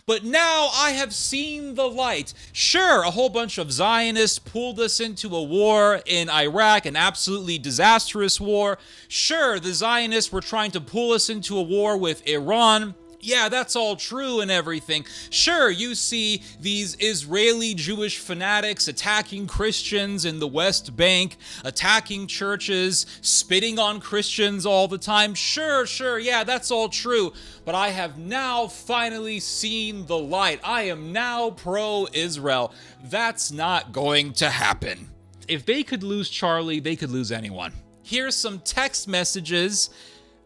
but now I have seen the light. Sure, a whole bunch of Zionists pulled us into a war in Iraq, an absolutely disastrous war. Sure, the Zionists were trying to pull us into a war with Iran. Yeah, that's all true and everything. Sure, you see these Israeli Jewish fanatics attacking Christians in the West Bank, attacking churches, spitting on Christians all the time. Sure, yeah, that's all true. But I have now finally seen the light. I am now pro-Israel. That's not going to happen. If they could lose Charlie, they could lose anyone. Here's some text messages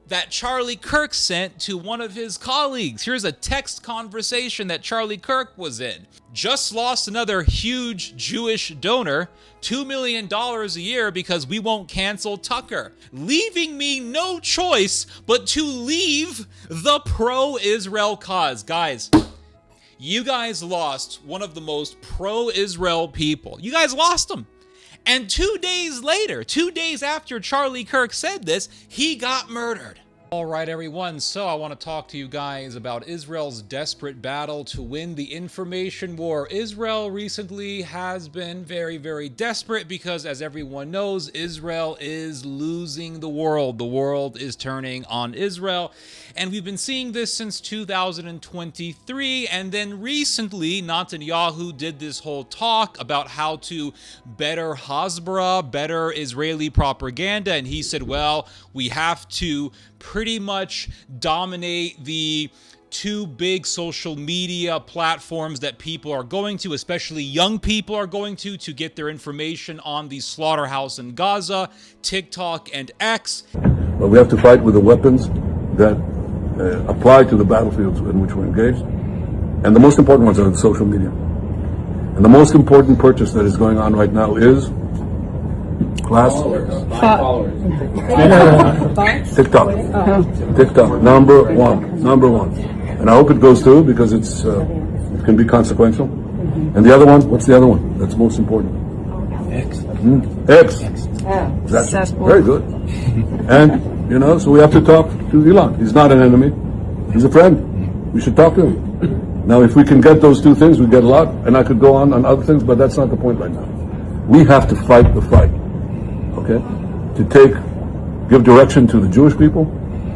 that Charlie Kirk sent to one of his colleagues. Here's a text conversation that Charlie Kirk was in. Just lost another huge Jewish donor, $2 million a year because we won't cancel Tucker, leaving me no choice but to leave the pro-Israel cause. Guys, you guys lost one of the most pro-Israel people. You guys lost him. And 2 days later, 2 days after Charlie Kirk said this, he got murdered. All right, everyone, so I want to talk to you guys about Israel's desperate battle to win the information war. Israel recently has been very, very desperate because, as everyone knows, Israel is losing the world. The world is turning on Israel. And we've been seeing this since 2023. And then recently, Netanyahu did this whole talk about how to better Hasbara, better Israeli propaganda. And he said, well, we have to pretty much dominate the two big social media platforms that people are going to, especially young people are going to get their information on the slaughterhouse in Gaza, TikTok and X. But we have to fight with the weapons that apply to the battlefields in which we're engaged. And the most important ones are the social media. And the most important purchase that is going on right now is followers. TikTok, number one. And I hope it goes through because it can be consequential. And the other one, what's the other one that's most important? X. That's very good. And, so we have to talk to Elon. He's not an enemy. He's a friend. We should talk to him. Now, if we can get those two things, we get a lot. And I could go on other things, but that's not the point right now. We have to fight the fight. Okay? To give direction to the Jewish people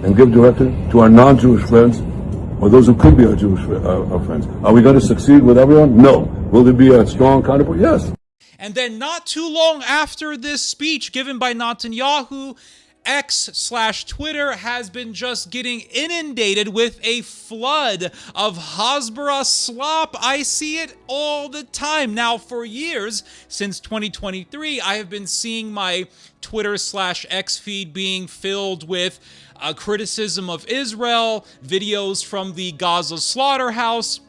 and give direction to our non-Jewish friends or those who could be our Jewish our friends. Are we going to succeed with everyone? No. Will there be a strong counterpoint? Yes. And then not too long after this speech given by Netanyahu, X/Twitter has been just getting inundated with a flood of Hasbara slop. I see it all the time. Now, for years, since 2023, I have been seeing my Twitter/X feed being filled with criticism of Israel, videos from the Gaza slaughterhouse.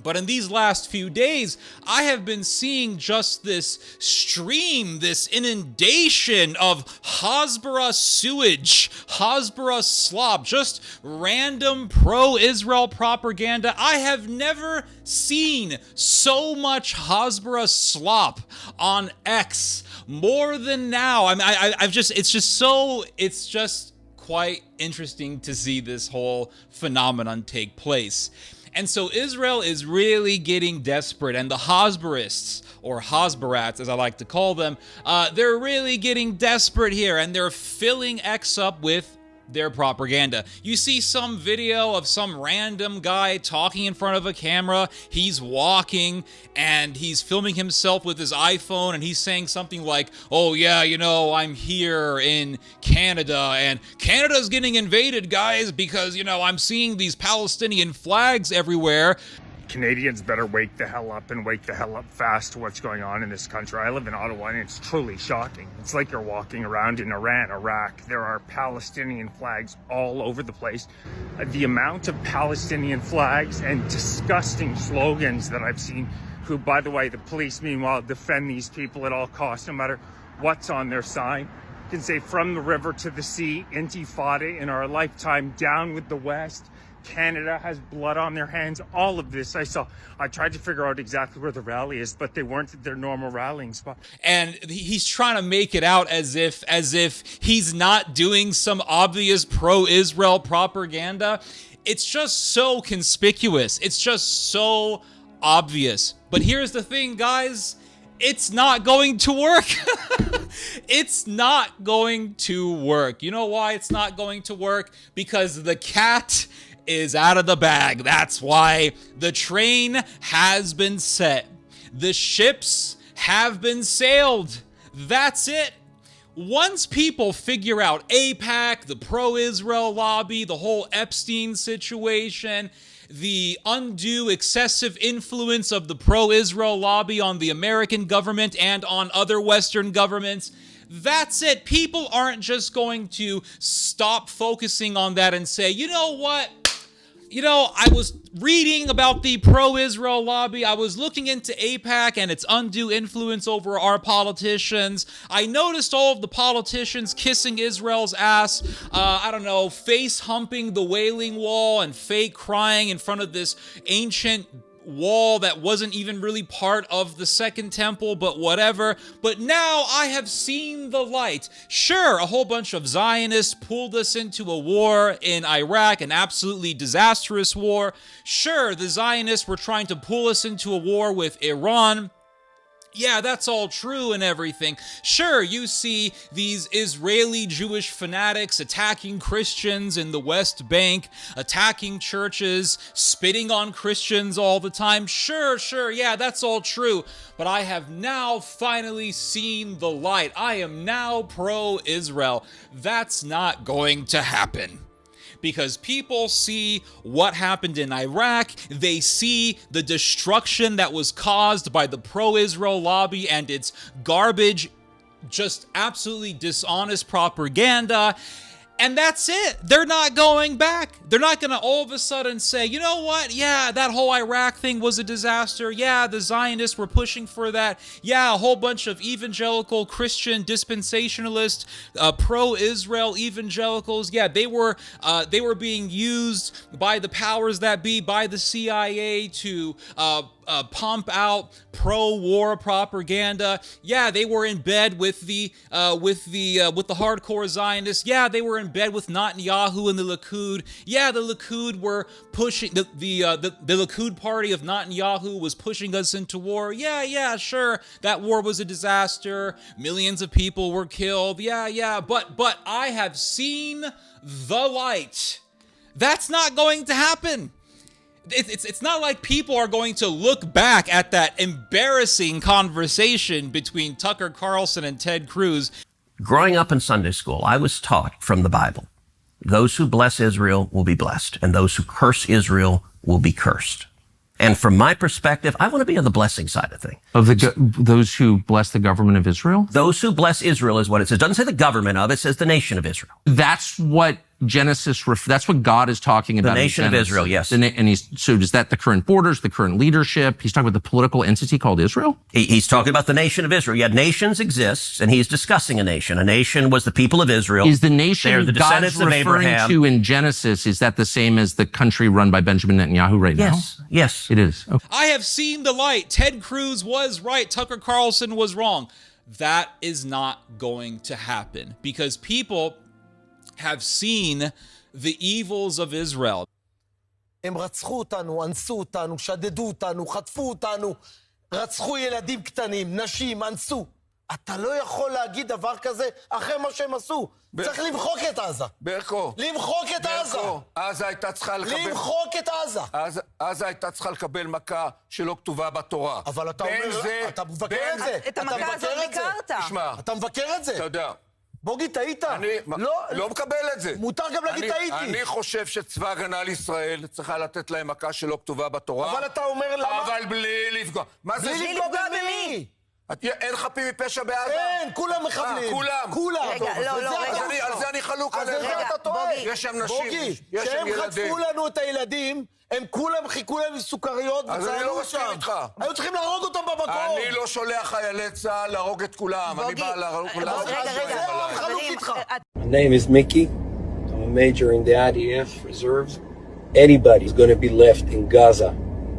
But in these last few days, I have been seeing just this stream, this inundation of Hasbara sewage, Hasbara slop, just random pro-Israel propaganda. I have never seen so much Hasbara slop on X, more than now. It's just quite interesting to see this whole phenomenon take place. And so Israel is really getting desperate, and the Hasbarists, or Hasbarats as I like to call them, they're really getting desperate here, and they're filling X up with their propaganda. You see some video of some random guy talking in front of a camera. He's walking and he's filming himself with his iPhone, and he's saying something like, oh yeah, I'm here in Canada and Canada's getting invaded, guys, because I'm seeing these Palestinian flags everywhere. Canadians better wake the hell up and wake the hell up fast to what's going on in this country. I live in Ottawa and it's truly shocking. It's like you're walking around in Iran, Iraq. There are Palestinian flags all over the place. The amount of Palestinian flags and disgusting slogans that I've seen, who, by the way, the police, meanwhile, defend these people at all costs, no matter what's on their sign. You can say from the river to the sea, intifada in our lifetime, down with the West. Canada has blood on their hands. All of this I saw. I tried to figure out exactly where the rally is, but they weren't at their normal rallying spot. And he's trying to make it out as if he's not doing some obvious pro-Israel propaganda. It's just so conspicuous. It's just so obvious. But here's the thing, guys. It's not going to work. It's not going to work. You know why it's not going to work? Because the cat is out of the bag. That's why. The train has been set. The ships have been sailed. That's it. Once people figure out AIPAC, the pro-Israel lobby, the whole Epstein situation, the undue excessive influence of the pro-Israel lobby on the American government and on other Western governments, that's it. People aren't just going to stop focusing on that and say, you know what? You know, I was reading about the pro-Israel lobby. I was looking into AIPAC and its undue influence over our politicians. I noticed all of the politicians kissing Israel's ass, face humping the Wailing Wall and fake crying in front of this ancient wall that wasn't even really part of the Second Temple, but whatever. But now I have seen the light. Sure, a whole bunch of Zionists pulled us into a war in Iraq, an absolutely disastrous war. Sure, the Zionists were trying to pull us into a war with Iran. Yeah, that's all true and everything. Sure, you see these Israeli Jewish fanatics attacking Christians in the West Bank, attacking churches, spitting on Christians all the time. Sure, yeah, that's all true. But I have now finally seen the light. I am now pro-Israel. That's not going to happen. Because people see what happened in Iraq, they see the destruction that was caused by the pro-Israel lobby and its garbage, just absolutely dishonest propaganda, and that's it. They're not going back. They're not going to all of a sudden say, you know what? Yeah, that whole Iraq thing was a disaster. Yeah, the Zionists were pushing for that. Yeah, a whole bunch of evangelical Christian dispensationalist, pro-Israel evangelicals. Yeah, they were being used by the powers that be, by the CIA to pump out pro-war propaganda. Yeah, they were in bed with the hardcore Zionists. Yeah, they were in bed with Netanyahu and the Likud. Yeah, the Likud were pushing the Likud party of Netanyahu was pushing us into war. Yeah, sure, that war was a disaster. Millions of people were killed. Yeah, but I have seen the light. That's not going to happen. It's not like people are going to look back at that embarrassing conversation between Tucker Carlson and Ted Cruz. Growing up in Sunday school, I was taught from the Bible, those who bless Israel will be blessed, and those who curse Israel will be cursed. And from my perspective, I want to be on the blessing side of things. Of those who bless the government of Israel? Those who bless Israel is what it says. It doesn't say the government of, it says the nation of Israel. That's what that's what God is talking about. The nation of Israel, yes. So is that the current borders, the current leadership? He's talking about the political entity called Israel? He's talking about the nation of Israel. Yeah, nations exist, and he's discussing a nation. A nation was the people of Israel. Is the nation They're the God's descendants of referring Abraham. to in Genesis, is that the same as the country run by Benjamin Netanyahu right now? Yes. It is. Okay. I have seen the light. Ted Cruz was right. Tucker Carlson was wrong. That is not going to happen because people have seen the evils of Israel. הם רצחו אותנו, אנסו אותנו, שדדו אותנו, חטפו אותנו, רצחו ילדים קטנים, נשים, אנסו. אתה לא יכול להגיד דבר כזה אחרי מה שהם עשו. צריך למחוק את עזה. ברקו. למחוק את עזה. עזה הייתה צריכה לקבל... למחוק את עזה. עזה הייתה צריכה לקבל מכה שלא כתובה בתורה. אבל אתה אומר, אתה מבקר את זה. את המכה הזאת ביקרת. תשמע. אתה מבקר את זה. אתה יודע. בוגי, טעית. אני לא מקבל את זה. מותר גם להגיד טעיתי. אני חושב שצבא הגנה לישראל צריכה לתת להם מכה שלא כתובה בתורה. אבל אתה אומר למה... אבל בלי לפגוע. מה זה? בלי לפגוע במי? אין חפים מפשע בעזה? אין, כולם מחבלים. כולם. רגע, לא. על זה אני חלוק אז עליך. רגע, אתה טועה. יש שם נשים, בוגי, יש שם שהם ילדים. חטפו לנו את הילדים, הם כולם חיכו להם סוכריות אז אני לא וצענו מסכים שם. איתך. היו צריכים להרוג אותם במקום. אני לא שולח חיילי צה"ל להרוג את כולם. אני בא להרוג כולם. רגע, חלוק איתך. My name is Mickey. I'm a major in the IDF reserves. Anybody's going to be left in Gaza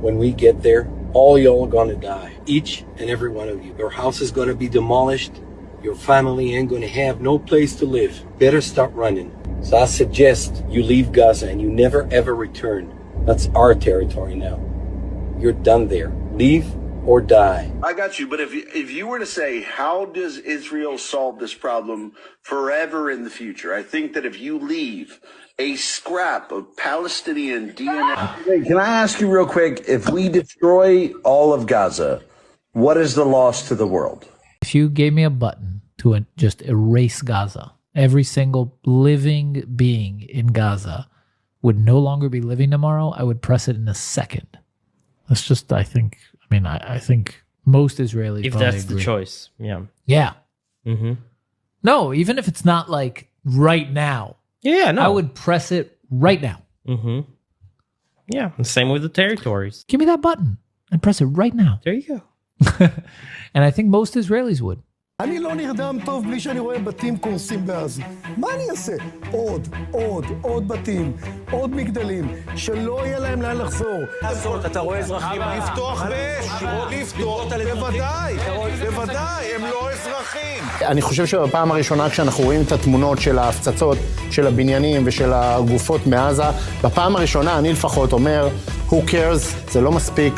when we get there. All y'all are going to die. Each and every one of you. Your house is going to be demolished. Your family ain't going to have no place to live. Better start running. So I suggest you leave Gaza and you never ever return. That's our territory now. You're done there. Leave or die. I got you, but if you were to say, how does Israel solve this problem forever in the future? I think that if you leave a scrap of Palestinian DNA... Hey, can I ask you real quick, if we destroy all of Gaza, what is the loss to the world? If you gave me a button to just erase Gaza, every single living being in Gaza would no longer be living tomorrow, I would press it in a second. That's just, I think most Israelis if probably that's agree. the choice. Yeah. Yeah. Mm-hmm. No, even if it's not like right now. Yeah, no. I would press it right now. Mm-hmm. Yeah, and same with the territories. Give me that button and press it right now. There you go. And I think most Israelis would. אני לא נרדם טוב בלי שאני רואה בתים קורסים בעזה. מה אני אעשה? עוד בתים, עוד מגדלים, שלא יהיה להם לאן לחזור. אתה רואה אזרחים? לפתוח באש, לפתוח, בוודאי, הם לא אזרחים. אני חושב שבפעם הראשונה כשאנחנו רואים את התמונות של ההפצצות, של הבניינים ושל הגופות מעזה, בפעם הראשונה אני לפחות אומר, who cares, זה לא מספיק,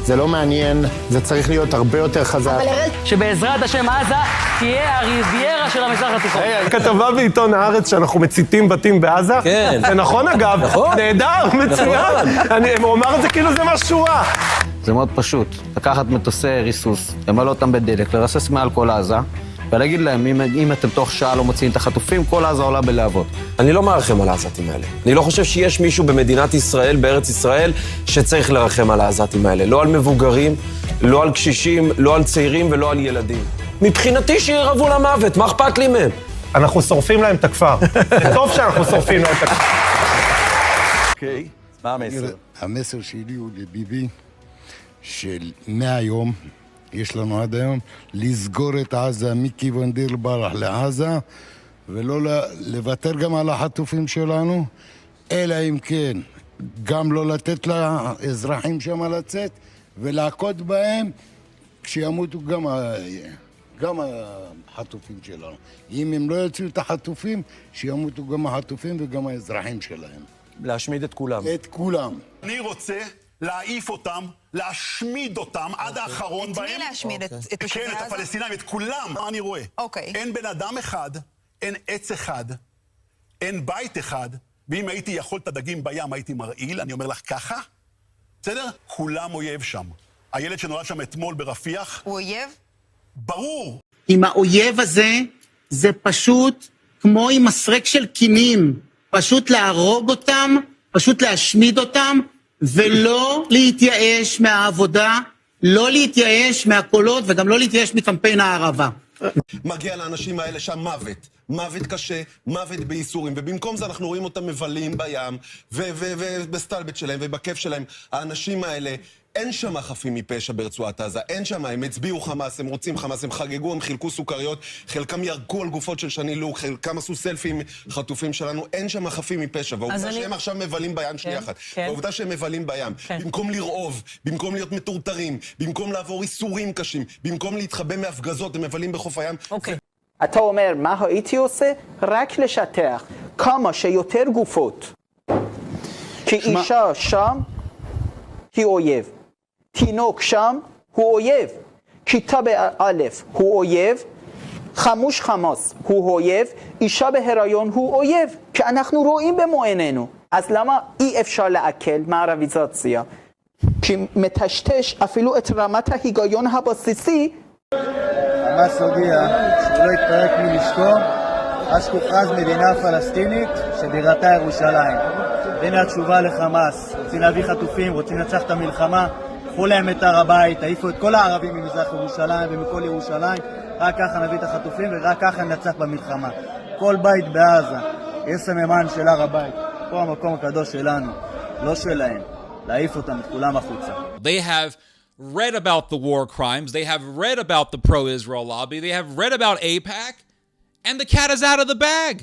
זה לא מעניין, זה צריך להיות הרבה יותר חזק. שבעזרת השם עזה תהיה הריביירה של המזרח התיכון. כתבה בעיתון הארץ שאנחנו מציתים בתים בעזה? כן. זה נכון אגב? נהדר, מצוין. הוא אמר את זה כאילו זה משהו רע. זה מאוד פשוט, לקחת מטוסי ריסוס, למלא אותם בדלק, לרסס מעל כל עזה, ולהגיד להם, אם אתם תוך שעה לא מוציאים את החטופים, כל עזה עולה בלהבות. אני לא מרחם על העזתים האלה. אני לא חושב שיש מישהו במדינת ישראל, בארץ ישראל, שצריך לרחם על העזתים האלה. לא על מבוגרים, לא על קשישים, לא על צעירים ולא על ילדים. מבחינתי שירעבו למוות, מה אכפת לי מהם? אנחנו שורפים להם את הכפר. זה טוב שאנחנו שורפים להם את הכפר. אוקיי, מה המסר? המסר שלי הוא לביבי, של מהיום, יש לנו עד היום, לסגור את עזה מכיוון דיר ברח לעזה, ולא לוותר גם על החטופים שלנו, אלא אם כן, גם לא לתת לאזרחים שם לצאת, ולהכות בהם כשימותו גם החטופים שלנו. אם הם לא יוציאו את החטופים, שימותו גם החטופים וגם האזרחים שלהם. להשמיד את כולם. את כולם. אני רוצה להעיף אותם, להשמיד אותם עד האחרון בהם. את מי להשמיד? את תושבי עזה? כן, את הפלסטינאים, את כולם. מה אני רואה? אין בן אדם אחד, אין עץ אחד, אין בית אחד, ואם הייתי יכול את הדגים בים, הייתי מרעיל, אני אומר לך ככה, בסדר? כולם אויב שם. הילד שנולד שם אתמול ברפיח... הוא אויב? ברור. עם האויב הזה, זה פשוט כמו עם מסרק של קינים. פשוט להרוג אותם, פשוט להשמיד אותם, ולא להתייאש מהעבודה, לא להתייאש מהקולות, וגם לא להתייאש מקמפיין הערבה. מגיע לאנשים האלה שם מוות. מוות קשה, מוות בייסורים, ובמקום זה אנחנו רואים אותם מבלים בים, ובסטלבט שלהם, ובכיף שלהם. האנשים האלה, אין שם חפים מפשע ברצועת עזה, אין שם, הם הצביעו חמאס, הם רוצים חמאס, הם חגגו, הם חילקו סוכריות, חלקם ירקו על גופות של שני לוק, חלקם עשו סלפים חטופים שלנו, אין שם חפים מפשע, והעובדה שהם עכשיו מבלים בים שנייה אחת, והעובדה שהם מבלים בים, במקום לרעוב, במקום להיות מטורטרים, במקום לעבור איסורים קשים, במקום להתחבא מהפגזות, הם מבלים בחוף הים. אתה אומר, מה הייתי עושה? רק לשטח כמה שיותר גופות. כי אישה שם היא אויב. תינוק שם הוא אויב. כיתה באלף הוא אויב. חמוש חמאס הוא אויב. אישה בהיריון הוא אויב. כי אנחנו רואים במו עינינו. אז למה אי אפשר לעכל מערביזציה? כי מטשטש אפילו את רמת ההיגיון הבסיסי. חמאס הודיע שהוא לא יתפרק מנשקו עד שתוכרז מדינה פלסטינית שבירתה ירושלים. הנה התשובה לחמאס, רוצים להביא חטופים, רוצים לנצח את המלחמה, קחו להם את הר הבית, תעיפו את כל הערבים ממזרח ירושלים ומכל ירושלים, רק ככה נביא את החטופים ורק ככה ננצח במלחמה. כל בית בעזה יש סממן של הר הבית, פה המקום הקדוש שלנו, לא שלהם, להעיף אותם את כולם החוצה. They have read about the war crimes, they have read about the pro-Israel lobby, they have read about AIPAC, and the cat is out of the bag.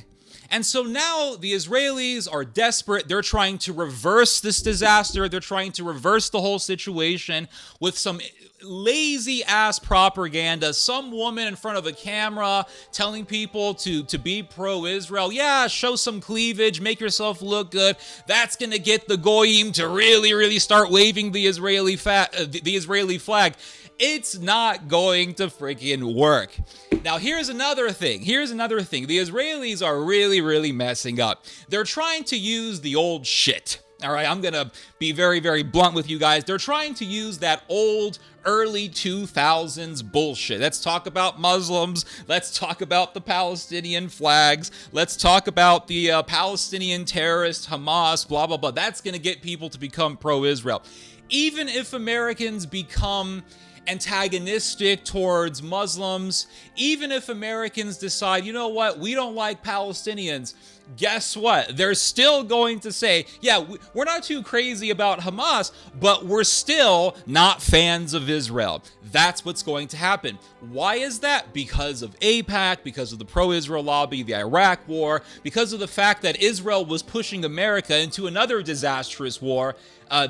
And so now the Israelis are desperate. They're trying to reverse this disaster. They're trying to reverse the whole situation with some lazy ass propaganda. Some woman in front of a camera telling people to be pro-Israel. Yeah, show some cleavage, make yourself look good. That's gonna get the goyim to really start waving the Israeli flag. It's not going to freaking work. Now, here's another thing. The Israelis are really messing up. They're trying to use the old shit. All right, I'm going to be very blunt with you guys. They're trying to use that old early 2000s bullshit. Let's talk about Muslims. Let's talk about the Palestinian flags. Let's talk about the Palestinian terrorists, Hamas, blah, blah, blah. That's going to get people to become pro-Israel. Even if Americans become antagonistic towards Muslims, even if Americans decide, you know what, we don't like Palestinians, guess what? They're still going to say, yeah, we're not too crazy about Hamas, but we're still not fans of Israel. That's what's going to happen. Why is that? Because of AIPAC, because of the pro-Israel lobby, the Iraq war, because of the fact that Israel was pushing America into another disastrous war.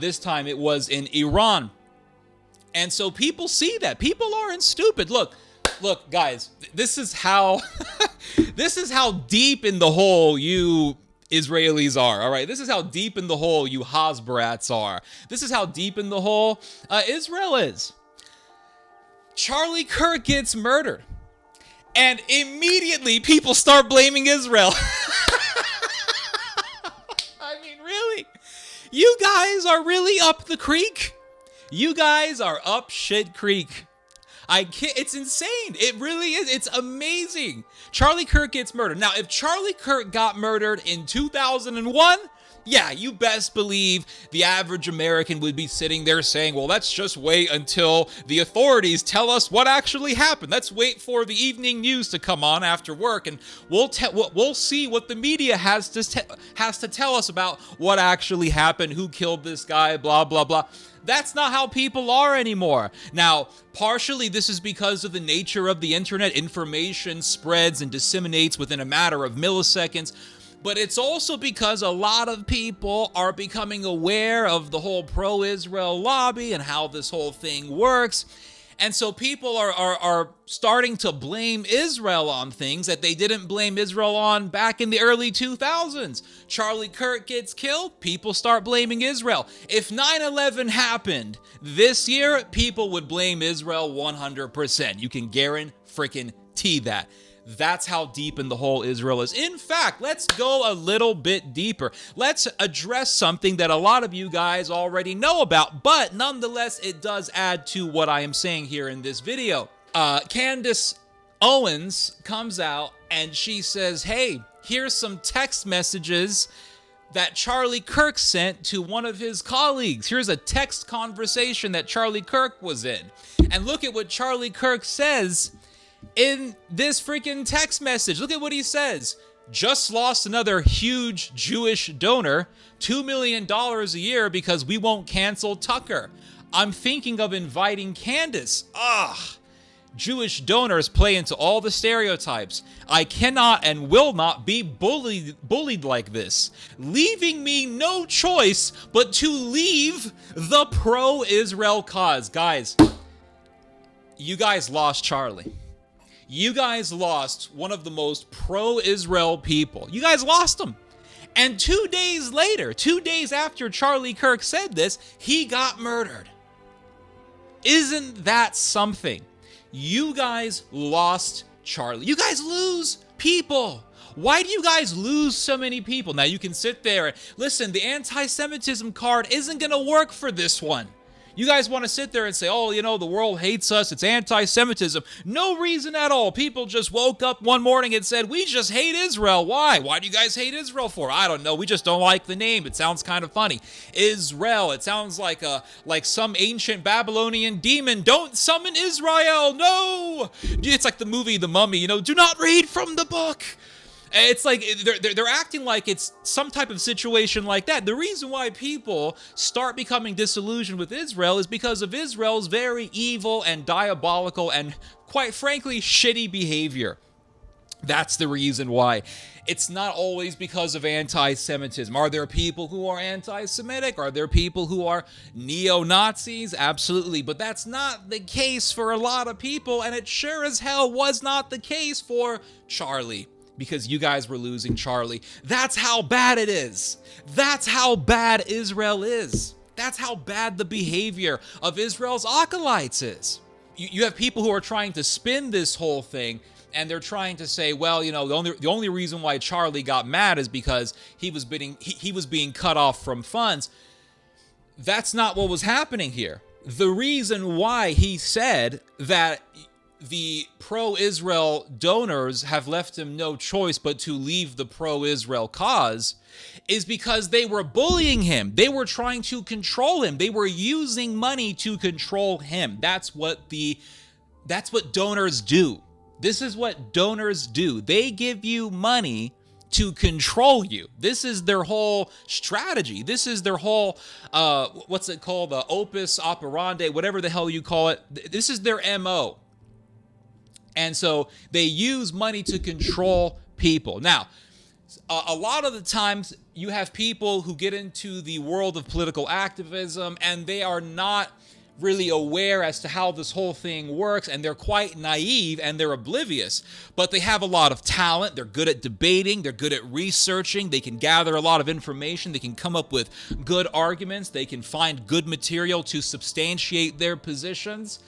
This time it was in Iran. And so people see that. People aren't stupid. Look, guys, this is how deep in the hole you Israelis are, all right? This is how deep in the hole you Hasbrats are. This is how deep in the hole Israel is. Charlie Kirk gets murdered, and immediately people start blaming Israel. I mean, really? You guys are really up the creek? You guys are up shit creek. I can't, it's insane. It really is. It's amazing. Charlie Kirk gets murdered. Now, if Charlie Kirk got murdered in 2001, yeah, you best believe the average American would be sitting there saying, well, let's just wait until the authorities tell us what actually happened. Let's wait for the evening news to come on after work, and we'll see what the media has to tell us about what actually happened, who killed this guy, blah, blah, blah. That's not how people are anymore. Now, partially this is because of the nature of the internet. Information spreads and disseminates within a matter of milliseconds. But it's also because a lot of people are becoming aware of the whole pro-Israel lobby and how this whole thing works. And so people are starting to blame Israel on things that they didn't blame Israel on back in the early 2000s. Charlie Kirk gets killed, people start blaming Israel. If 9/11 happened this year, people would blame Israel 100%. You can guarantee that. That's how deep in the hole Israel is. In fact, let's go a little bit deeper. Let's address something that a lot of you guys already know about, but nonetheless, it does add to what I am saying here in this video. Candace Owens comes out and she says, hey, here's some text messages that Charlie Kirk sent to one of his colleagues. Here's a text conversation that Charlie Kirk was in. And look at what Charlie Kirk says in this freaking text message. Look at what he says. Just lost another huge Jewish donor, $2 million a year because we won't cancel Tucker. I'm thinking of inviting Candace. Jewish donors play into all the stereotypes. I cannot and will not be bullied like this, leaving me no choice but to leave the pro-Israel cause. Guys, you guys lost Charlie. You guys lost one of the most pro-Israel people. You guys lost him. And 2 days later, 2 days after Charlie Kirk said this, he got murdered. Isn't that something? You guys lost Charlie. You guys lose people. Why do you guys lose so many people? Now you can sit there and listen, the anti-Semitism card isn't going to work for this one. You guys want to sit there and say, oh, you know, the world hates us. It's anti-Semitism. No reason at all. People just woke up one morning and said, we just hate Israel. Why? Why do you guys hate Israel for? I don't know. We just don't like the name. It sounds kind of funny. Israel. It sounds like some ancient Babylonian demon. Don't summon Israel. No. It's like the movie The Mummy. You know, do not read from the book. It's like they're acting like it's some type of situation like that. The reason why people start becoming disillusioned with Israel is because of Israel's very evil and diabolical and, quite frankly, shitty behavior. That's the reason why. It's not always because of anti-Semitism. Are there people who are anti-Semitic? Are there people who are neo-Nazis? Absolutely. But that's not the case for a lot of people, and it sure as hell was not the case for Charlie, because you guys were losing Charlie. That's how bad it is. That's how bad Israel is. That's how bad the behavior of Israel's acolytes is. You have people who are trying to spin this whole thing, and they're trying to say, well, you know, the only reason why Charlie got mad is because he was being cut off from funds. That's not what was happening here. The reason why he said that the pro-Israel donors have left him no choice but to leave the pro-Israel cause is because they were bullying him. They were trying to control him. They were using money to control him. That's what donors do. This is what donors do. They give you money to control you. This is their whole strategy. This is their whole, what's it called? The opus operandi, whatever the hell you call it. This is their MO. And so they use money to control people. Now, a lot of the times you have people who get into the world of political activism and they are not really aware as to how this whole thing works, and they're quite naive and they're oblivious, but they have a lot of talent. They're good at debating. They're good at researching. They can gather a lot of information. They can come up with good arguments. They can find good material to substantiate their positions.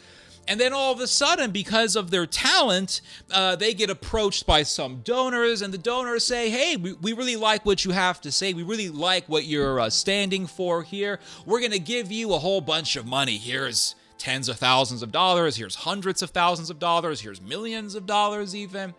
And then all of a sudden, because of their talent, they get approached by some donors, and the donors say, hey, we really like what you have to say. We really like what you're standing for here. We're going to give you a whole bunch of money. Here's tens of thousands of dollars. Here's hundreds of thousands of dollars. Here's millions of dollars even.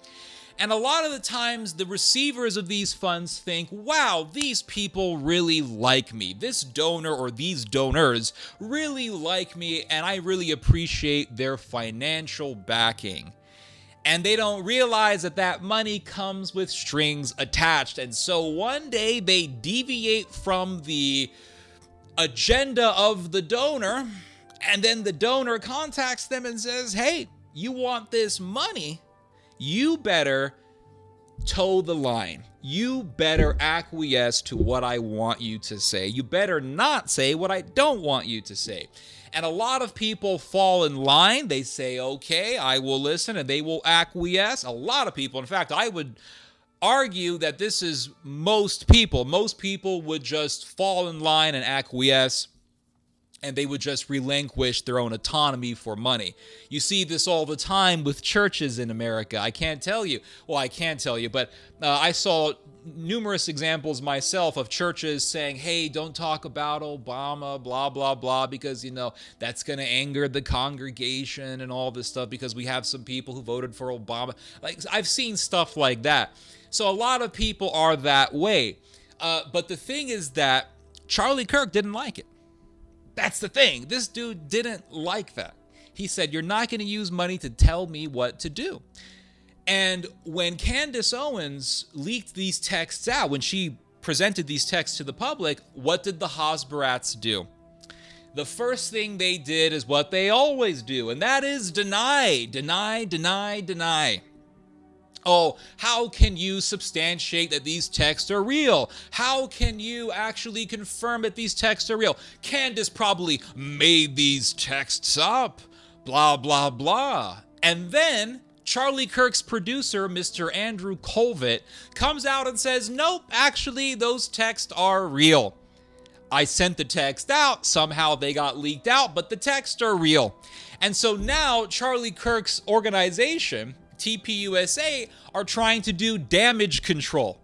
And a lot of the times, the receivers of these funds think, wow, these people really like me. This donor or these donors really like me, and I really appreciate their financial backing. And they don't realize that that money comes with strings attached. And so one day they deviate from the agenda of the donor, and then the donor contacts them and says, hey, you want this money? You better toe the line. You better acquiesce to what I want you to say. You better not say what I don't want you to say. And a lot of people fall in line. They say, okay, I will listen, and they will acquiesce. A lot of people, in fact, I would argue that this is most people. Most people would just fall in line and acquiesce, and they would just relinquish their own autonomy for money. You see this all the time with churches in America. I can't tell you. Well, I can tell you, but I saw numerous examples myself of churches saying, hey, don't talk about Obama, blah, blah, blah, because, you know, that's going to anger the congregation and all this stuff because we have some people who voted for Obama. Like, I've seen stuff like that. So a lot of people are that way. But the thing is that Charlie Kirk didn't like it. That's the thing. This dude didn't like that. He said, you're not going to use money to tell me what to do. And when Candace Owens leaked these texts out, when she presented these texts to the public, what did the Hasbarats do? The first thing they did is what they always do, and that is deny, deny, deny, deny. Oh, how can you substantiate that these texts are real? How can you actually confirm that these texts are real? Candace probably made these texts up, blah, blah, blah. And then Charlie Kirk's producer, Mr. Andrew Colvett, comes out and says, nope, actually, those texts are real. I sent the text out, somehow they got leaked out, but the texts are real. And so now Charlie Kirk's organization, TPUSA, are trying to do damage control.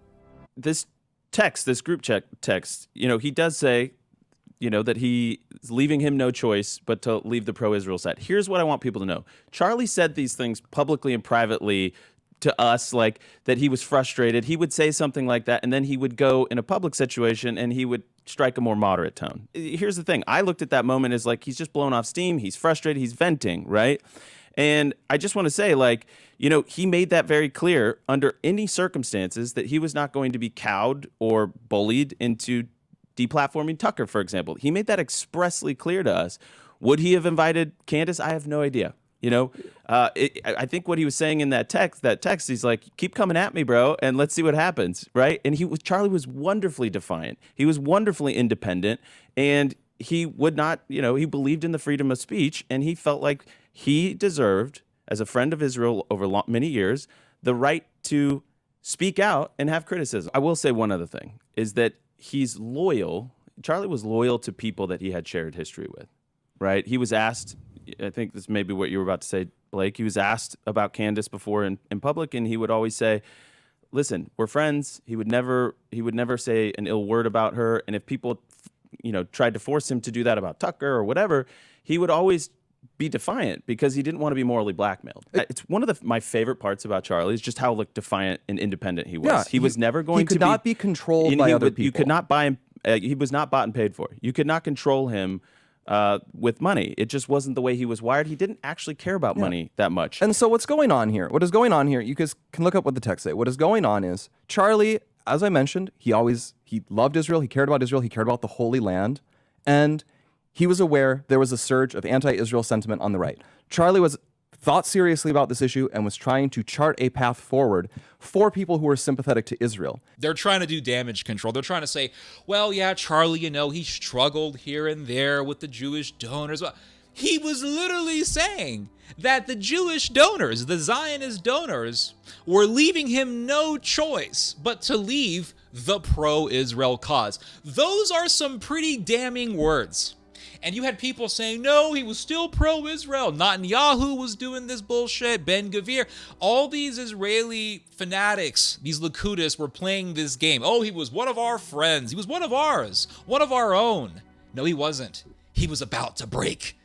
This text, this group chat text, you know, he does say, you know, that he is leaving him no choice but to leave the pro-Israel side. Here's what I want people to know. Charlie said these things publicly and privately to us, like that he was frustrated. He would say something like that, and then he would go in a public situation and he would strike a more moderate tone. Here's the thing. I looked at that moment as like, he's just blown off steam. He's frustrated. He's venting, right? And I just want to say, like, you know, he made that very clear under any circumstances that he was not going to be cowed or bullied into deplatforming Tucker, for example. He made that expressly clear to us. Would he have invited Candace? I have no idea. I think what he was saying in that text, he's like, keep coming at me, bro, and let's see what happens, right? And Charlie was wonderfully defiant. He was wonderfully independent, and he would not, he believed in the freedom of speech, and he felt like he deserved, as a friend of Israel over many years, the right to speak out and have criticism. I will say one other thing, is that he's loyal. Charlie was loyal to people that he had shared history with, right? He was asked, I think this may be what you were about to say, Blake. He was asked about Candace before in public, and he would always say, listen, we're friends. He would never say an ill word about her. And if people, tried to force him to do that about Tucker or whatever, he would always be defiant because he didn't want to be morally blackmailed. It's one of my favorite parts about Charlie is just how defiant and independent he was. Yeah, he was never going to be... He could not be controlled by other people. You could not buy him. He was not bought and paid for. You could not control him with money. It just wasn't the way he was wired. He didn't actually care about money that much. And so what's going on here? What is going on here? You guys can look up what the text say. What is going on is Charlie, as I mentioned, he loved Israel. He cared about Israel. He cared about the Holy Land. And he was aware there was a surge of anti-Israel sentiment on the right. Charlie thought seriously about this issue and was trying to chart a path forward for people who were sympathetic to Israel. They're trying to do damage control. They're trying to say, well, yeah, Charlie, he struggled here and there with the Jewish donors. He was literally saying that the Jewish donors, the Zionist donors, were leaving him no choice but to leave the pro-Israel cause. Those are some pretty damning words. And you had people saying, no, he was still pro-Israel. Netanyahu was doing this bullshit. Ben Gvir. All these Israeli fanatics, these Likudists, were playing this game. Oh, he was one of our friends. He was one of ours. One of our own. No, he wasn't. He was about to break.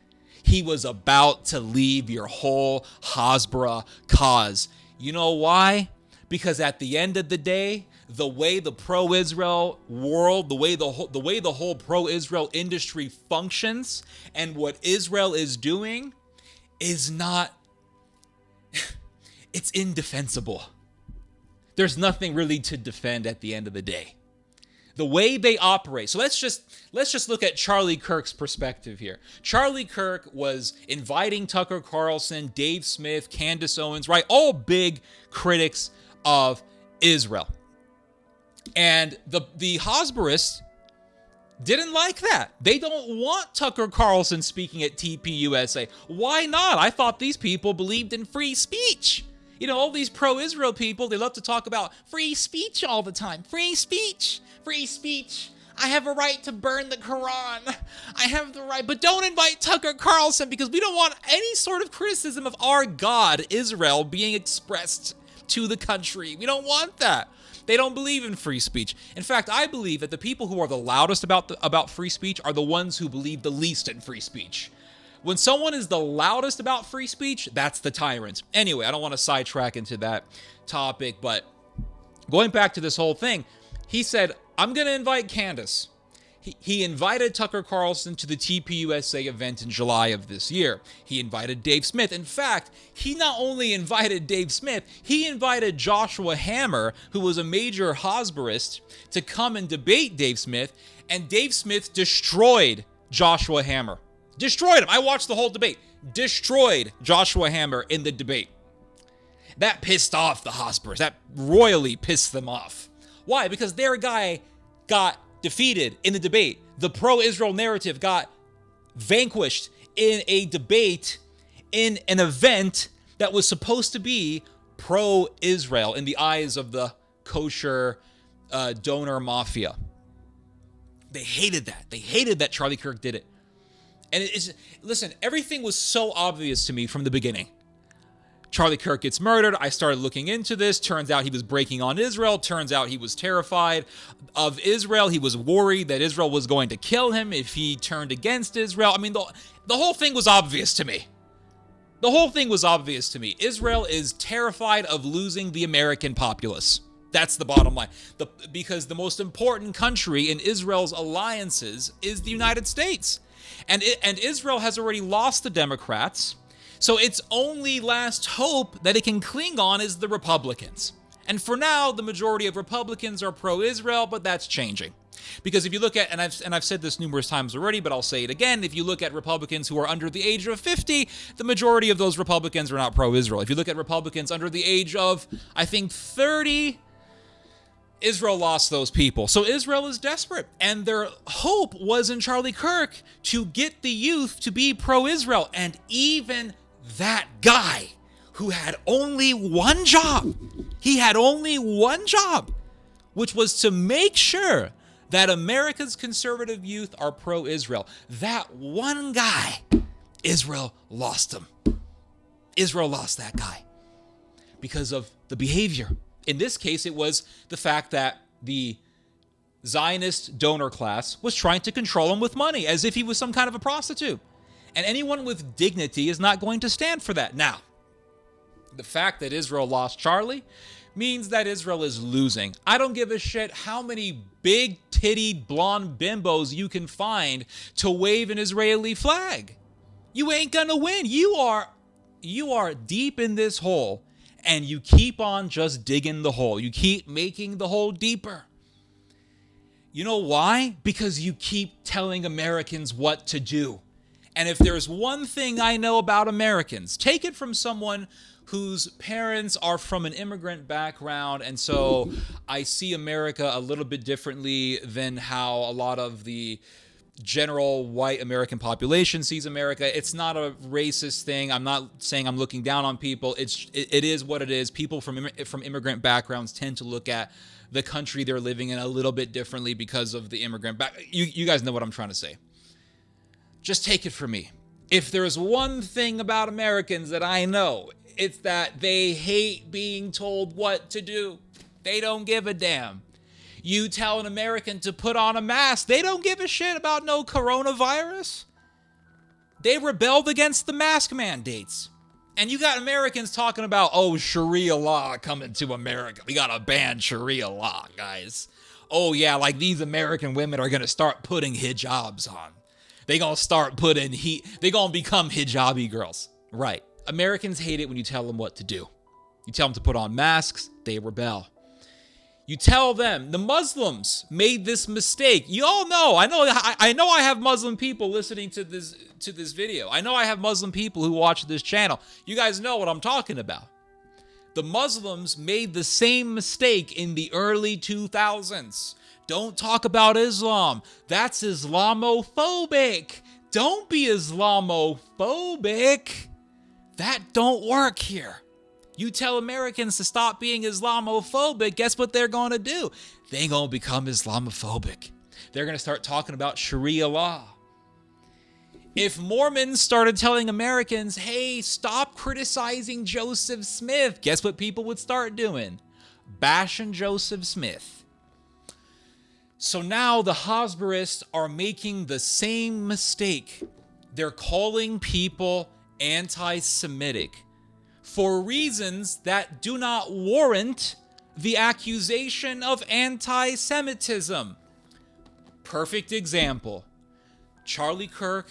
He was about to leave your whole Hasbara cause. You know why? Because at the end of the day, the way the pro-Israel world, the way the whole pro-Israel industry functions and what Israel is doing is not, it's indefensible. There's nothing really to defend at the end of the day. The way they operate. So let's just look at Charlie Kirk's perspective here. Charlie Kirk was inviting Tucker Carlson, Dave Smith, Candace Owens, right? All big critics of Israel. And the Hasbarists didn't like that. They don't want Tucker Carlson speaking at TPUSA. Why not? I thought these people believed in free speech. All these pro-Israel people, they love to talk about free speech all the time. Free speech. Free speech. I have a right to burn the Quran. I have the right. But don't invite Tucker Carlson because we don't want any sort of criticism of our God, Israel, being expressed to the country. We don't want that. They don't believe in free speech. In fact, I believe that the people who are the loudest about free speech are the ones who believe the least in free speech. When someone is the loudest about free speech, that's the tyrant. Anyway, I don't want to sidetrack into that topic, but going back to this whole thing, he said, I'm going to invite Candace. He invited Tucker Carlson to the TPUSA event in July of this year. He invited Dave Smith. In fact, he not only invited Dave Smith, he invited Joshua Hammer, who was a major Hasbarist, to come and debate Dave Smith, and Dave Smith destroyed Joshua Hammer. Destroyed him. I watched the whole debate. Destroyed Joshua Hammer in the debate. That pissed off the Hasbarists. That royally pissed them off. Why? Because their guy got defeated in the debate. The pro-Israel narrative got vanquished in a debate in an event that was supposed to be pro-Israel in the eyes of the kosher donor mafia. They hated that. They hated that Charlie Kirk did it. And listen, everything was so obvious to me from the beginning. Charlie Kirk gets murdered. I started looking into this. Turns out he was breaking on Israel. Turns out he was terrified of Israel. He was worried that Israel was going to kill him if he turned against Israel. I mean, the whole thing was obvious to me. The whole thing was obvious to me. Israel is terrified of losing the American populace. That's the bottom line. Because the most important country in Israel's alliances is the United States. And Israel has already lost the Democrats. So its only last hope that it can cling on is the Republicans. And for now, the majority of Republicans are pro-Israel, but that's changing. Because if you look at, and I've said this numerous times already, but I'll say it again, if you look at Republicans who are under the age of 50, the majority of those Republicans are not pro-Israel. If you look at Republicans under the age of, I think, 30, Israel lost those people. So Israel is desperate. And their hope was in Charlie Kirk to get the youth to be pro-Israel. And even that guy who had only one job, he had only one job, which was to make sure that America's conservative youth are pro-Israel. That one guy, Israel lost him. Israel lost that guy because of the behavior. In this case, it was the fact that the Zionist donor class was trying to control him with money, as if he was some kind of a prostitute. And anyone with dignity is not going to stand for that. Now, the fact that Israel lost Charlie means that Israel is losing. I don't give a shit how many big-tittied blonde bimbos you can find to wave an Israeli flag. You ain't gonna win. You are deep in this hole, and you keep on just digging the hole. You keep making the hole deeper. You know why? Because you keep telling Americans what to do. And if there's one thing I know about Americans, take it from someone whose parents are from an immigrant background, and so I see America a little bit differently than how a lot of the general white American population sees America. It's not a racist thing. I'm not saying I'm looking down on people. It is what it is. People from immigrant backgrounds tend to look at the country they're living in a little bit differently because of the immigrant back. You guys know what I'm trying to say. Just take it from me. If there's one thing about Americans that I know, it's that they hate being told what to do. They don't give a damn. You tell an American to put on a mask, they don't give a shit about no coronavirus. They rebelled against the mask mandates. And you got Americans talking about, oh, Sharia law coming to America. We got to ban Sharia law, guys. Oh, yeah, like these American women are going to start putting hijabs on. They going to start putting they going to become hijabi girls. Right. Americans hate it when you tell them what to do. You tell them to put on masks, they rebel. You tell them, the Muslims made this mistake. You all know, I know I have Muslim people listening to this video. I know I have Muslim people who watch this channel. You guys know what I'm talking about. The Muslims made the same mistake in the early 2000s. Don't talk about Islam. That's Islamophobic. Don't be Islamophobic. That don't work here. You tell Americans to stop being Islamophobic, guess what they're going to do? They're going to become Islamophobic. They're going to start talking about Sharia law. If Mormons started telling Americans, hey, stop criticizing Joseph Smith, guess what people would start doing? Bashing Joseph Smith. So now the Hasbarists are making the same mistake. They're calling people anti-Semitic for reasons that do not warrant the accusation of anti-Semitism. Perfect example. Charlie Kirk,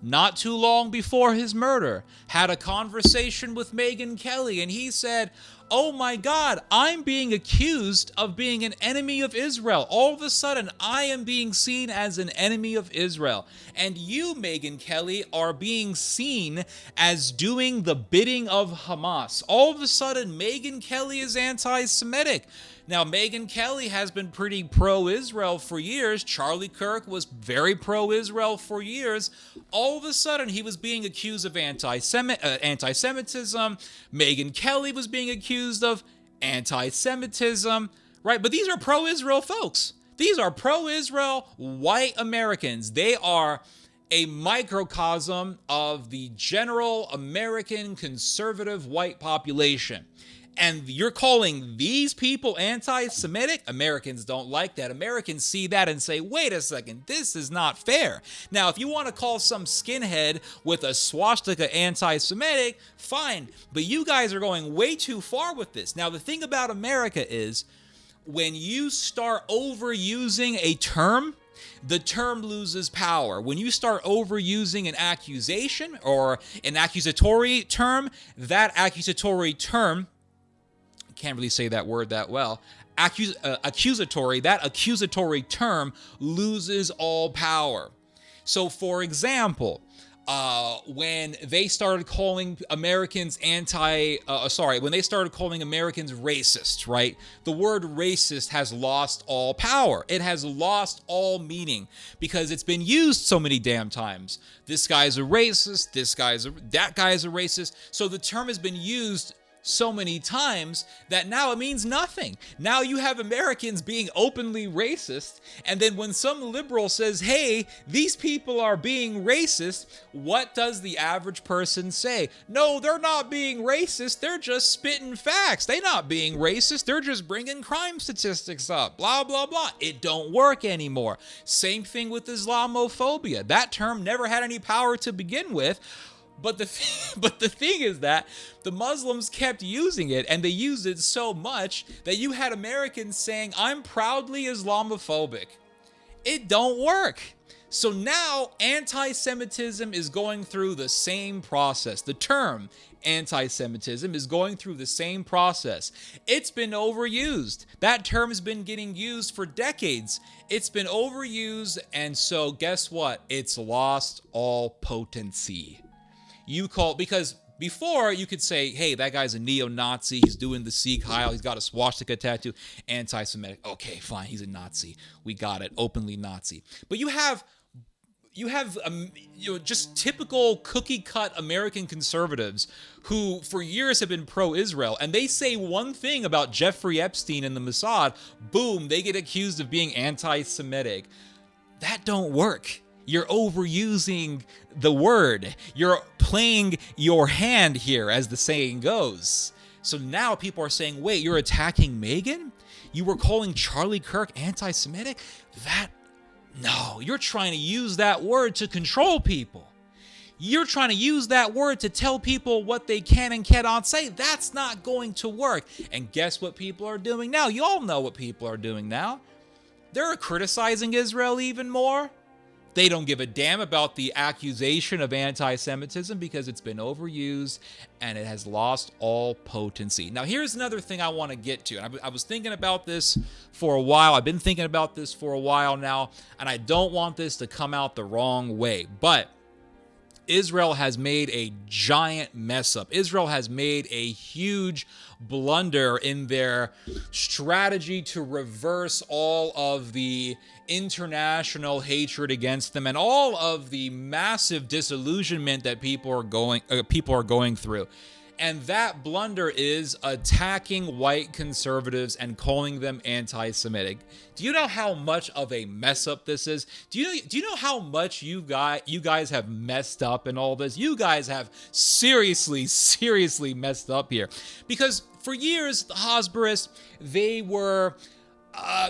not too long before his murder, had a conversation with Megyn Kelly, and he said, oh my God, I'm being accused of being an enemy of Israel. All of a sudden, I am being seen as an enemy of Israel. And you, Megyn Kelly, are being seen as doing the bidding of Hamas. All of a sudden, Megyn Kelly is anti-Semitic. Now, Megyn Kelly has been pretty pro-Israel for years. Charlie Kirk was very pro-Israel for years. All of a sudden, he was being accused of anti-Semitism. Megyn Kelly was being accused of anti-Semitism, right? But these are pro-Israel folks. These are pro-Israel white Americans. They are a microcosm of the general American conservative white population. And you're calling these people anti-Semitic? Americans don't like that. Americans see that and say, wait a second, this is not fair. Now, if you want to call some skinhead with a swastika anti-Semitic, fine. But you guys are going way too far with this. Now, the thing about America is when you start overusing a term, the term loses power. When you start overusing an accusation or an accusatory term, that accusatory term can't really say that word that well. Accusatory, that accusatory term loses all power. So, for example, when they started calling Americans when they started calling Americans racist, right? The word racist has lost all power. It has lost all meaning because it's been used so many damn times. This guy's a racist, that guy's a racist. So the term has been used so many times that now it means nothing. Now you have Americans being openly racist, and then when some liberal says, hey, these people are being racist, what does the average person say? No, they're not being racist, they're just spitting facts. They're not being racist, they're just bringing crime statistics up, blah, blah, blah. It don't work anymore. Same thing with Islamophobia. That term never had any power to begin with. But the thing is that the Muslims kept using it, and they used it so much that you had Americans saying, I'm proudly Islamophobic. It don't work. So now anti-Semitism is going through the same process. The term anti-Semitism is going through the same process. It's been overused. That term has been getting used for decades. It's been overused, and so guess what? It's lost all potency. Because before you could say, hey, that guy's a neo-Nazi, he's doing the Sikh Heil, he's got a swastika tattoo, anti-Semitic. Okay, fine, he's a Nazi. We got it, openly Nazi. But you have just typical cookie-cut American conservatives who for years have been pro-Israel, and they say one thing about Jeffrey Epstein and the Mossad, boom, they get accused of being anti-Semitic. That don't work. You're overusing the word. You're playing your hand here, as the saying goes. So now people are saying, wait, you're attacking Megan? You were calling Charlie Kirk anti-Semitic? No, you're trying to use that word to control people. You're trying to use that word to tell people what they can and cannot say. That's not going to work. And guess what people are doing now? You all know what people are doing now. They're criticizing Israel even more. They don't give a damn about the accusation of anti-Semitism because it's been overused and it has lost all potency. Now, here's another thing I want to get to. And I was thinking about this for a while. I've been thinking about this for a while now, and I don't want this to come out the wrong way. But Israel has made a giant mess up. Israel has made a huge blunder in their strategy to reverse all of the international hatred against them and all of the massive disillusionment that people are going through. And that blunder is attacking white conservatives and calling them anti-Semitic. Do you know how much of a mess up this is? Do you know how much you guys have messed up in all this? You guys have seriously messed up here. Because for years, the Hasbarists, they were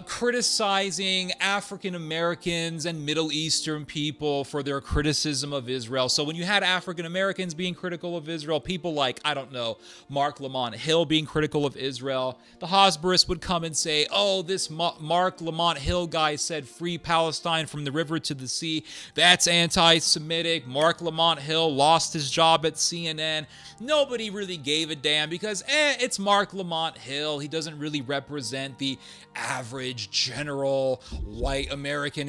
criticizing African Americans and Middle Eastern people for their criticism of Israel. So when you had African Americans being critical of Israel, people like, I don't know, Mark Lamont Hill being critical of Israel, the Hasbarists would come and say, oh, this Mark Lamont Hill guy said free Palestine from the river to the sea. That's anti-Semitic. Mark Lamont Hill lost his job at CNN. Nobody really gave a damn because, it's Mark Lamont Hill. He doesn't really represent the average general white American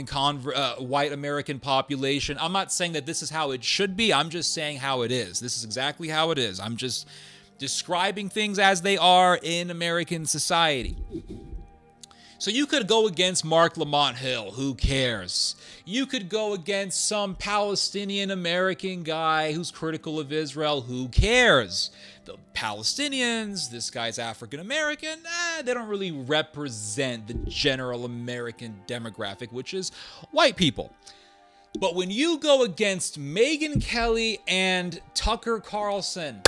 population. I'm not saying that this is how it should be. I'm just saying how it is. This is exactly how it is. I'm just describing things as they are in American society. So you could go against Mark Lamont Hill, who cares? You could go against some Palestinian American guy who's critical of Israel, who cares? The Palestinians, this guy's African American, they don't really represent the general American demographic, which is white people. But when you go against Megyn Kelly and Tucker Carlson,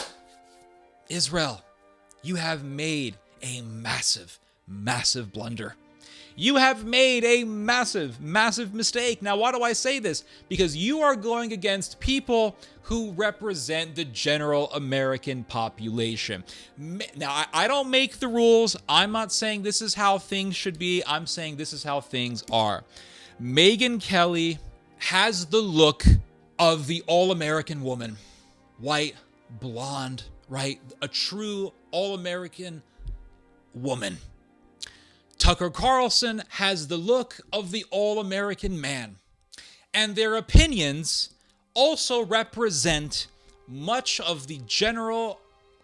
Israel, you have made a massive blunder. You have made a massive mistake. Now, why do I say this? Because you are going against people who represent the general American population. Now, I don't make the rules. I'm not saying this is how things should be. I'm saying this is how things are. Megyn Kelly has the look of the all-American woman. White, blonde, right? A true all-American woman. Tucker Carlson has the look of the all-American man, and their opinions also represent much of the general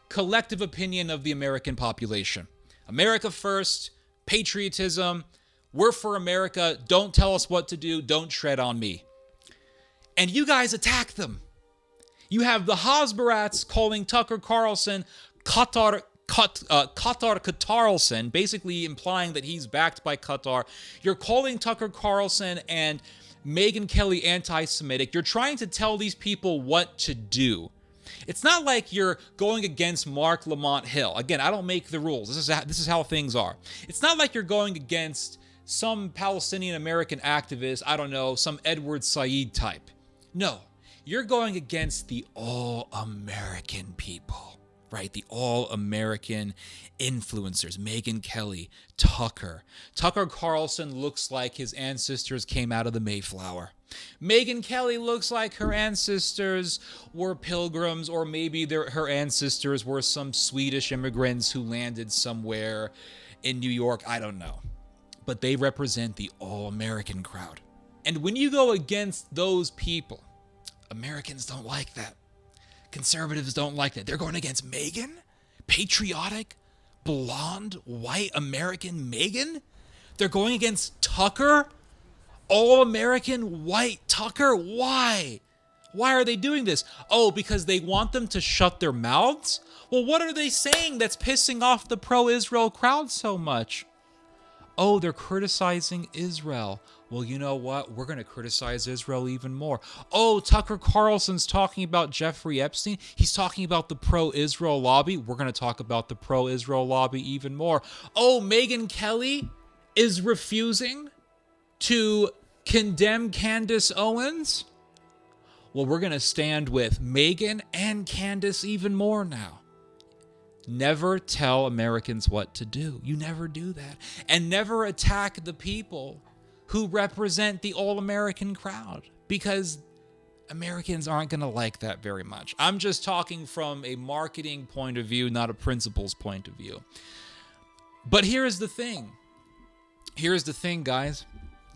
collective opinion of the American population. America first, patriotism, we're for America, don't tell us what to do, don't tread on me. And you guys attack them. You have the Hasbarats calling Tucker Carlson Qatar Carlson, basically implying that he's backed by Qatar. You're calling Tucker Carlson and Megyn Kelly anti-Semitic. You're trying to tell these people what to do. It's not like you're going against Mark Lamont Hill. Again, I don't make the rules. This is how things are. It's not like you're going against some Palestinian American activist, I don't know, some Edward Said type. No, you're going against the all-American people, right? The all-American influencers, Megyn Kelly, Tucker. Tucker Carlson looks like his ancestors came out of the Mayflower. Megyn Kelly looks like her ancestors were pilgrims, or maybe her ancestors were some Swedish immigrants who landed somewhere in New York. I don't know. But they represent the all-American crowd. And when you go against those people, Americans don't like that. Conservatives don't like that. They're going against Megyn? Patriotic, blonde, white American Megyn? They're going against Tucker? All-American white Tucker? Why? Why are they doing this? Oh, because they want them to shut their mouths? Well, what are they saying that's pissing off the pro-Israel crowd so much? Oh, they're criticizing Israel. Well, you know what? We're going to criticize Israel even more. Oh, Tucker Carlson's talking about Jeffrey Epstein. He's talking about the pro-Israel lobby. We're going to talk about the pro-Israel lobby even more. Oh, Megyn Kelly is refusing to condemn Candace Owens. Well, we're going to stand with Megyn and Candace even more now. Never tell Americans what to do. You never do that. And never attack the people who represent the all-American crowd, because Americans aren't going to like that very much. I'm just talking from a marketing point of view, not a principles point of view. But here's the thing. Here's the thing, guys.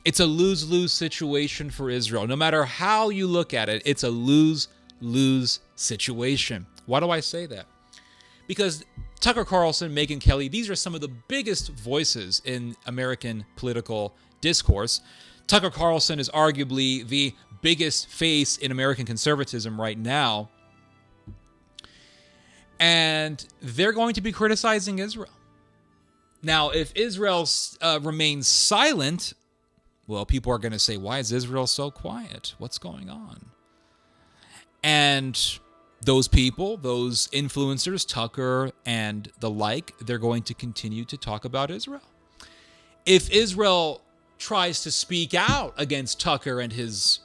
It's a lose-lose situation for Israel. No matter how you look at it, it's a lose-lose situation. Why do I say that? Because Tucker Carlson, Megyn Kelly, these are some of the biggest voices in American political discourse. Tucker Carlson is arguably the biggest face in American conservatism right now. And they're going to be criticizing Israel. Now, if Israel remains silent, well, people are going to say, why is Israel so quiet? What's going on? And those people, those influencers, Tucker and the like, they're going to continue to talk about Israel. If Israel tries to speak out against Tucker and his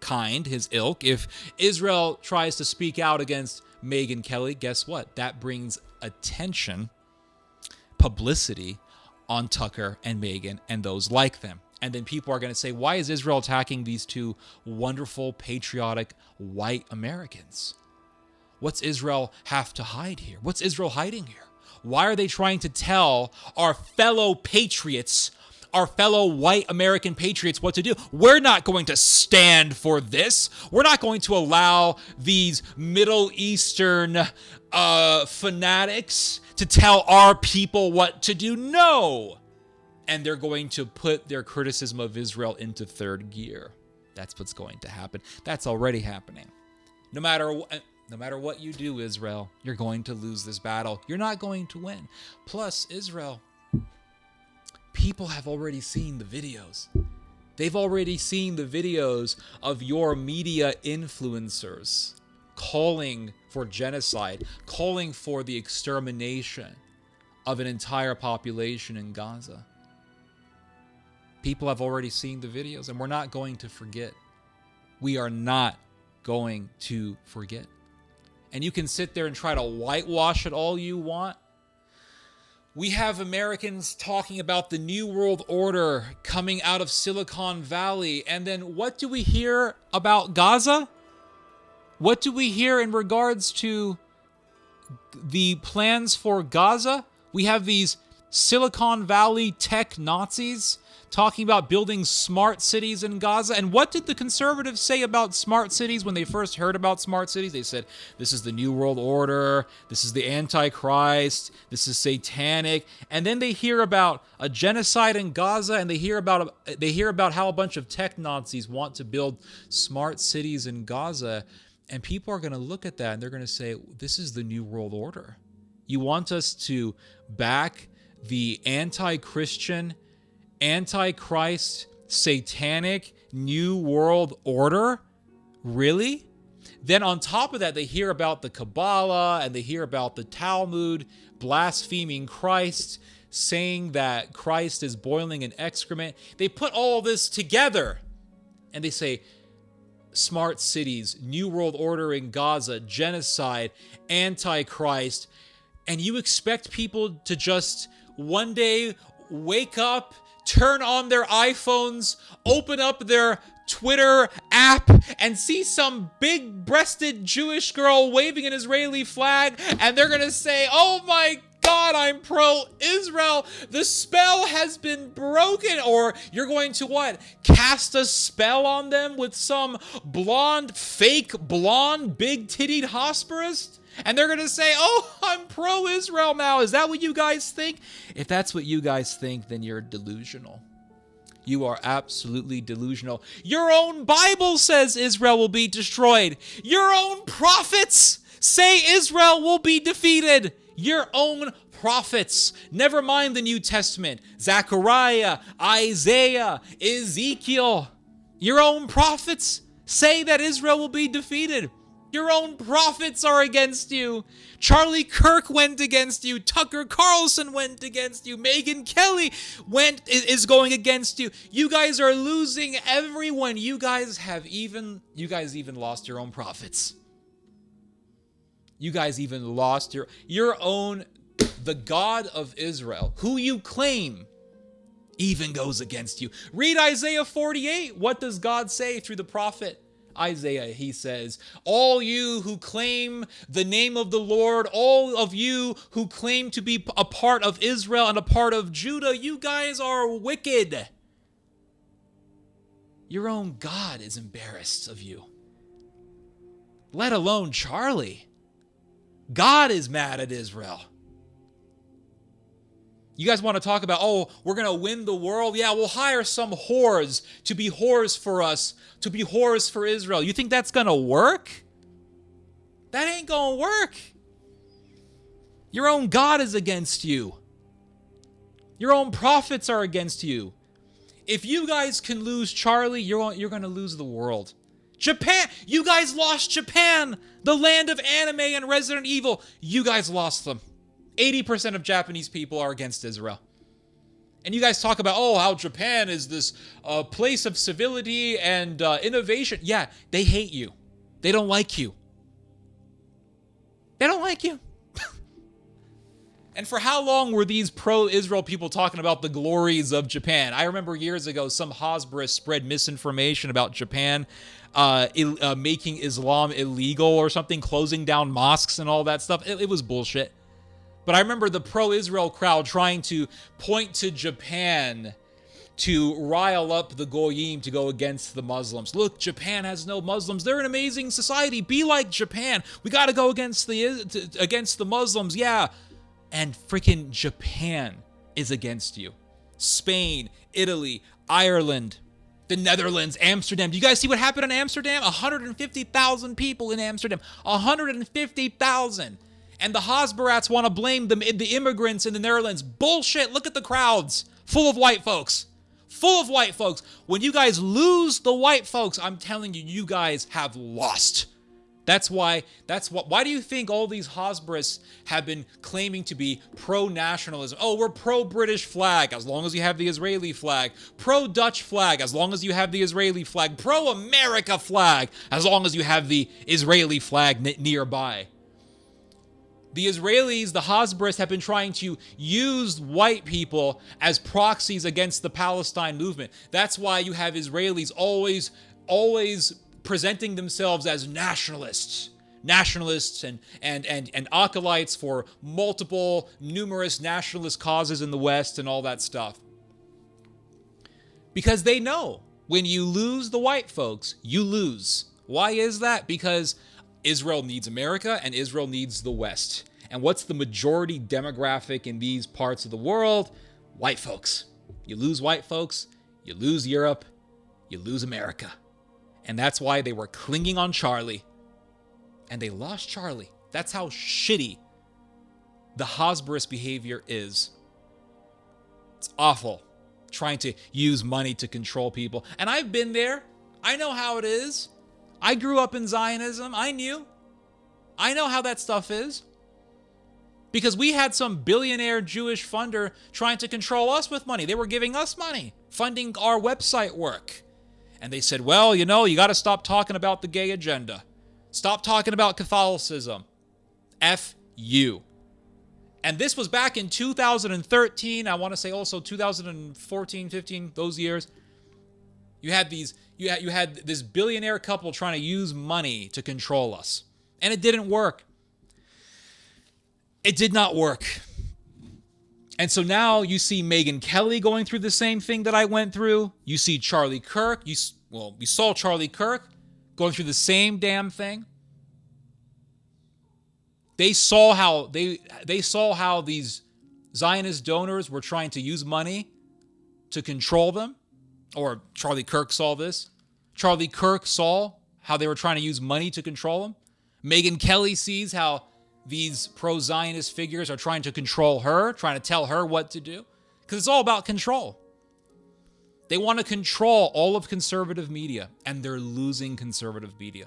kind, his ilk, if Israel tries to speak out against Megyn Kelly, guess what? That brings attention, publicity on Tucker and Megyn and those like them. And then people are going to say, why is Israel attacking these two wonderful, patriotic, white Americans? What's Israel have to hide here? What's Israel hiding here? Why are they trying to tell our fellow patriots, our fellow white American patriots, what to do? We're not going to stand for this. We're not going to allow these Middle Eastern fanatics to tell our people what to do. No. And they're going to put their criticism of Israel into third gear. That's what's going to happen. That's already happening. No matter what you do, Israel, you're going to lose this battle. You're not going to win. Plus, Israel, people have already seen the videos. They've already seen the videos of your media influencers calling for genocide, calling for the extermination of an entire population in Gaza. People have already seen the videos, and we're not going to forget. We are not going to forget. And you can sit there and try to whitewash it all you want. We have Americans talking about the New World Order coming out of Silicon Valley. And then what do we hear about Gaza? What do we hear in regards to the plans for Gaza? We have these Silicon Valley tech Nazis talking about building smart cities in Gaza. And what did the conservatives say about smart cities when they first heard about smart cities? They said, this is the New World Order, this is the Antichrist, this is satanic. And then they hear about a genocide in Gaza, and they hear about how a bunch of tech Nazis want to build smart cities in Gaza. And people are going to look at that and they're going to say, this is the New World Order. You want us to back the anti-Christian, Antichrist, satanic New World Order? Really? Then on top of that, they hear about the Kabbalah and they hear about the Talmud blaspheming Christ, saying that Christ is boiling in excrement. They put all this together and they say, smart cities, New World Order in Gaza, genocide, Antichrist. And you expect people to just one day wake up, turn on their iPhones, open up their Twitter app, and see some big-breasted Jewish girl waving an Israeli flag, and they're gonna say, oh my God, I'm pro-Israel. The spell has been broken. Or you're going to what? Cast a spell on them with some blonde, fake blonde, big-tittied hospitalist? And they're going to say, oh, I'm pro-Israel now. Is that what you guys think? If that's what you guys think, then you're delusional. You are absolutely delusional. Your own Bible says Israel will be destroyed. Your own prophets say Israel will be defeated. Your own prophets. Never mind the New Testament. Zechariah, Isaiah, Ezekiel. Your own prophets say that Israel will be defeated. Your own prophets are against you. Charlie Kirk went against you. Tucker Carlson went against you. Megyn Kelly is going against you. You guys are losing everyone. You guys even lost your own prophets. You guys even lost your own, the God of Israel, who you claim even goes against you. Read Isaiah 48. What does God say through the prophet Isaiah? He says, all you who claim the name of the Lord, all of you who claim to be a part of Israel and a part of Judah, you guys are wicked. Your own God is embarrassed of you. Let alone Charlie. God is mad at Israel. You guys want to talk about, oh, we're going to win the world? Yeah, we'll hire some whores to be whores for us, to be whores for Israel. You think that's going to work? That ain't going to work. Your own God is against you. Your own prophets are against you. If you guys can lose Charlie, you're going to lose the world. Japan, you guys lost Japan, the land of anime and Resident Evil. You guys lost them. 80% of Japanese people are against Israel. And you guys talk about, oh, how Japan is this place of civility and innovation. Yeah, they hate you. They don't like you. They don't like you. And for how long were these pro-Israel people talking about the glories of Japan? I remember years ago, some Hasbara spread misinformation about Japan making Islam illegal or something, closing down mosques and all that stuff. It was bullshit. But I remember the pro-Israel crowd trying to point to Japan to rile up the Goyim to go against the Muslims. Look, Japan has no Muslims. They're an amazing society. Be like Japan. We got to go against the Muslims. Yeah. And freaking Japan is against you. Spain, Italy, Ireland, the Netherlands, Amsterdam. Do you guys see what happened in Amsterdam? 150,000 people in Amsterdam. 150,000. And the Hasbarats want to blame the immigrants in the Netherlands. Bullshit. Look at the crowds. Full of white folks. Full of white folks. When you guys lose the white folks, I'm telling you, you guys have lost. Why do you think all these Hasbaras have been claiming to be pro-nationalism? Oh, we're pro-British flag, as long as you have the Israeli flag. Pro-Dutch flag, as long as you have the Israeli flag. Pro-America flag, as long as you have the Israeli flag nearby. The Israelis, the Hasbaras, have been trying to use white people as proxies against the Palestine movement. That's why you have Israelis always presenting themselves as nationalists. nationalists and acolytes for numerous nationalist causes in the West and all that stuff. Because they know when you lose the white folks, you lose. Why is that? Because Israel needs America and Israel needs the West. And what's the majority demographic in these parts of the world? White folks. You lose white folks, you lose Europe, you lose America. And that's why they were clinging on Charlie. And they lost Charlie. That's how shitty the Hosbris behavior is. It's awful. Trying to use money to control people. And I've been there. I know how it is. I grew up in Zionism. I knew. I know how that stuff is. Because we had some billionaire Jewish funder trying to control us with money. They were giving us money, funding our website work. And they said, well, you got to stop talking about the gay agenda. Stop talking about Catholicism. F you. And this was back in 2013. I want to say also 2014, 15, those years. You had this billionaire couple trying to use money to control us. And it didn't work. It did not work. And so now you see Megyn Kelly going through the same thing that I went through. You see Charlie Kirk. We saw Charlie Kirk going through the same damn thing. They saw how these Zionist donors were trying to use money to control them. Or Charlie Kirk saw this. Charlie Kirk saw how they were trying to use money to control him. Megyn Kelly sees how these pro-Zionist figures are trying to control her, trying to tell her what to do. Because it's all about control. They want to control all of conservative media, and they're losing conservative media.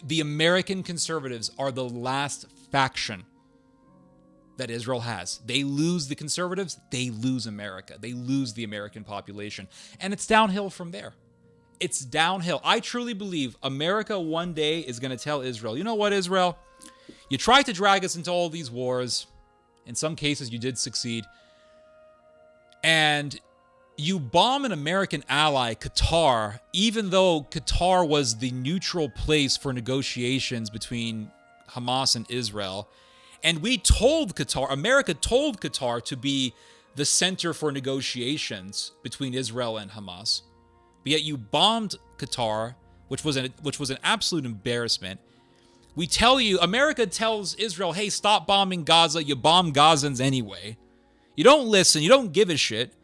The American conservatives are the last faction that Israel has. They lose the conservatives, they lose America. They lose the American population. And it's downhill from there. It's downhill. I truly believe America one day is going to tell Israel, you know what, Israel? You tried to drag us into all these wars. In some cases, you did succeed. And you bomb an American ally, Qatar, even though Qatar was the neutral place for negotiations between Hamas and Israel. And we told Qatar, America told Qatar to be the center for negotiations between Israel and Hamas. But yet you bombed Qatar, which was an absolute embarrassment. We tell you, America tells Israel, hey, stop bombing Gaza. You bomb Gazans anyway. You don't listen. You don't give a shit.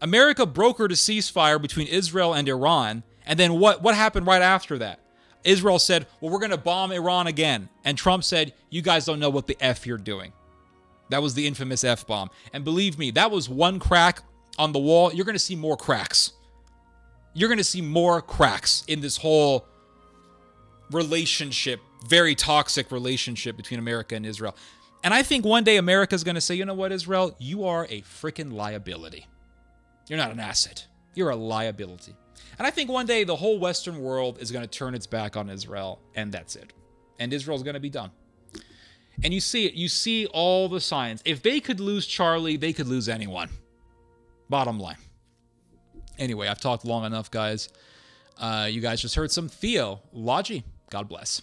America brokered a ceasefire between Israel and Iran. And then what happened right after that? Israel said, well, we're going to bomb Iran again. And Trump said, you guys don't know what the F you're doing. That was the infamous F-bomb. And believe me, that was one crack on the wall. You're going to see more cracks. You're going to see more cracks in this whole relationship, very toxic relationship between America and Israel. And I think one day America's going to say, you know what, Israel? You are a freaking liability. You're not an asset. You're a liability. And I think one day the whole Western world is going to turn its back on Israel, and that's it. And Israel's going to be done. And you see it. You see all the signs. If they could lose Charlie, they could lose anyone. Bottom line. Anyway, I've talked long enough, guys. You guys just heard some theology. God bless.